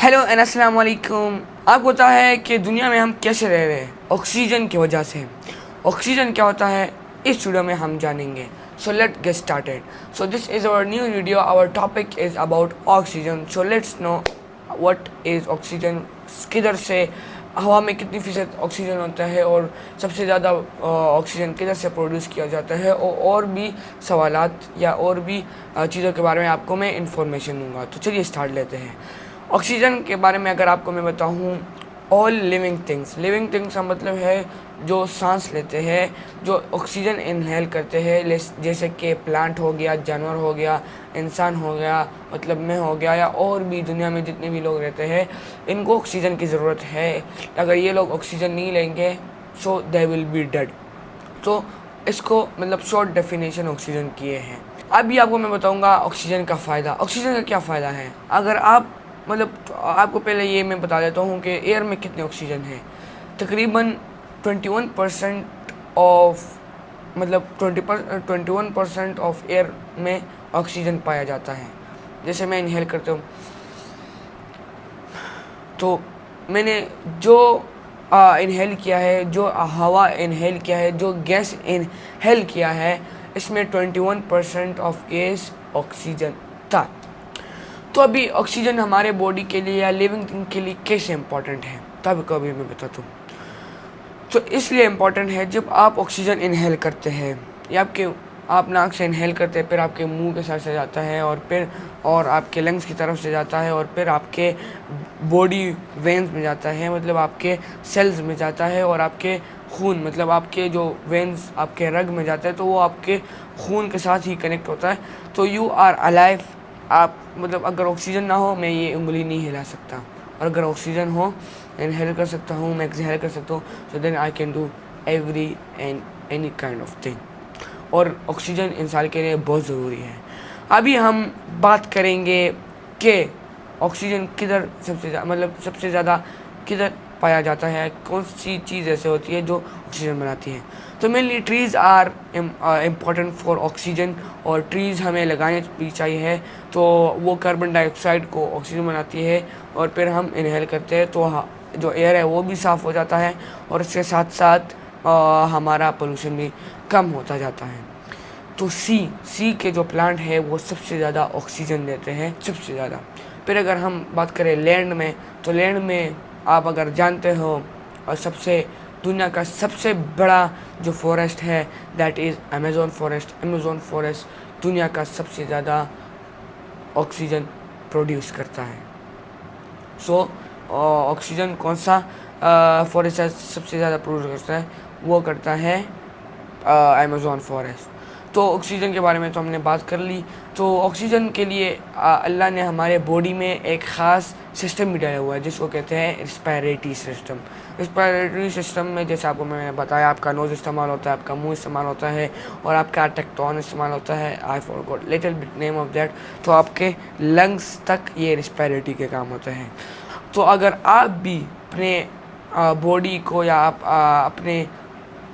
Hello and अस्सलाम वालेकुम। आपको पता है कि दुनिया में हम कैसे रह रहे हैं? ऑक्सीजन की वजह से। ऑक्सीजन क्या होता है इस वीडियो में हम जानेंगे। So let get started. So this is our new video. Our topic is about oxygen. So let's know what is oxygen, किधर से हवा में कितनी फ़ीसद ऑक्सीजन होता है और सबसे ज़्यादा ऑक्सीजन किधर से प्रोड्यूस किया जाता है, और भी सवालात या और भी चीज़ों के बारे में आपको मैं इंफॉर्मेशन दूंगा। तो चलिए स्टार्ट लेते हैं। ऑक्सीजन के बारे में अगर आपको मैं बताऊं, ऑल लिविंग थिंग्स का मतलब है जो सांस लेते हैं, जो ऑक्सीजन इनहेल करते हैं, जैसे कि प्लांट हो गया, जानवर हो गया, इंसान हो गया, मतलब मैं हो गया, या और भी दुनिया में जितने भी लोग रहते हैं, इनको ऑक्सीजन की ज़रूरत है। अगर ये लोग ऑक्सीजन नहीं लेंगे सो दे विल बी डेड। तो इसको मतलब शॉर्ट डेफिनेशन ऑक्सीजन किए हैं। अभी आपको मैं बताऊंगा ऑक्सीजन का फ़ायदा। ऑक्सीजन का क्या फ़ायदा है? अगर आप मतलब आपको पहले ये मैं बता देता हूँ कि एयर में कितने ऑक्सीजन है। तकरीबन 21% ऑफ मतलब 21% ऑफ एयर में ऑक्सीजन पाया जाता है। जैसे मैं इनहेल करता हूँ तो मैंने जो इनहेल किया है, जो हवा इनहेल किया है, जो गैस इनहेल किया है, इसमें 21% ऑफ गैस ऑक्सीजन था। तो अभी ऑक्सीजन हमारे बॉडी के लिए या लिविंग थिंग के लिए कैसे इम्पोर्टेंट है, तब कभी मैं बताता हूँ। तो इसलिए इम्पोर्टेंट है, जब आप ऑक्सीजन इनहेल करते हैं या आप नाक से इनहेल करते हैं, फिर आपके मुंह के साथ से जाता है और आपके लंग्स की तरफ से जाता है, और फिर आपके बॉडी वेन्स में जाता है, मतलब आपके सेल्स में जाता है, और आपके खून मतलब आपके जो वेन्स आपके रग में जाता है, तो वो आपके खून के साथ ही कनेक्ट होता है। तो यू आर अलाइव। आप मतलब अगर ऑक्सीजन ना हो मैं ये उंगली नहीं हिला सकता, और अगर ऑक्सीजन हो इनहेल कर सकता हूँ, मैं एक्सहेल कर सकता हूँ। So then I can do every and any kind of thing. और ऑक्सीजन इंसान के लिए बहुत ज़रूरी है। अभी हम बात करेंगे कि ऑक्सीजन किधर सबसे ज़्यादा किधर पाया जाता है, कौन सी चीज़ ऐसे होती है जो ऑक्सीजन बनाती है। तो mainly trees are important for oxygen, और ट्रीज़ हमें लगाने भी चाहिए। तो वो कार्बन डाइऑक्साइड को ऑक्सीजन बनाती है, और फिर हम इनहेल करते हैं तो जो एयर है वो भी साफ़ हो जाता है, और इसके साथ साथ हमारा पोल्यूशन भी कम होता जाता है। तो सी के जो प्लांट है वो सबसे ज़्यादा ऑक्सीजन देते हैं, सबसे ज़्यादा। फिर अगर हम बात करें लैंड में, तो लैंड में आप अगर जानते हो, और दुनिया का सबसे बड़ा जो फॉरेस्ट है दैट इज़ अमेज़न फॉरेस्ट दुनिया का सबसे ज़्यादा ऑक्सीजन प्रोड्यूस करता है। सो ऑक्सीजन कौन सा फॉरेस्ट सबसे ज़्यादा प्रोड्यूस करता है? वो करता है अमेज़न फॉरेस्ट। तो ऑक्सीजन के बारे में तो हमने बात कर ली। तो ऑक्सीजन के लिए अल्लाह ने हमारे बॉडी में एक ख़ास सिस्टम भी डाला हुआ है जिसको कहते हैं रिस्पायरेटरी सिस्टम। रिस्पायरेटरी सिस्टम में जैसे आपको मैंने बताया, आपका नोज़ इस्तेमाल होता है, आपका मुंह इस्तेमाल होता है, और आपका टेक्टोन इस्तेमाल होता है। I forgot little bit name of that. तो आपके लंग्स तक ये रिस्पायरेटरी के काम होते हैं। तो अगर आप भी अपने बॉडी को या आप अपने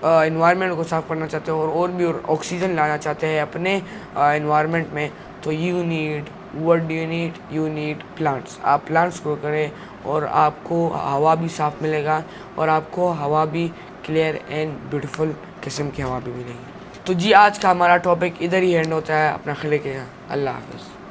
इन्वायरमेंट को साफ़ करना चाहते हो और भी ऑक्सीजन लाना चाहते हैं अपने इन्वायरमेंट में, तो यू नीड प्लांट्स। आप प्लांट्स को करें और आपको हवा भी साफ़ मिलेगा, और आपको हवा भी क्लियर एंड ब्यूटीफुल किस्म की हवा भी मिलेगी। तो जी, आज का हमारा टॉपिक इधर ही एंड होता है। अपना ख्याल रखिएगा। अल्लाह हाफ़िज़।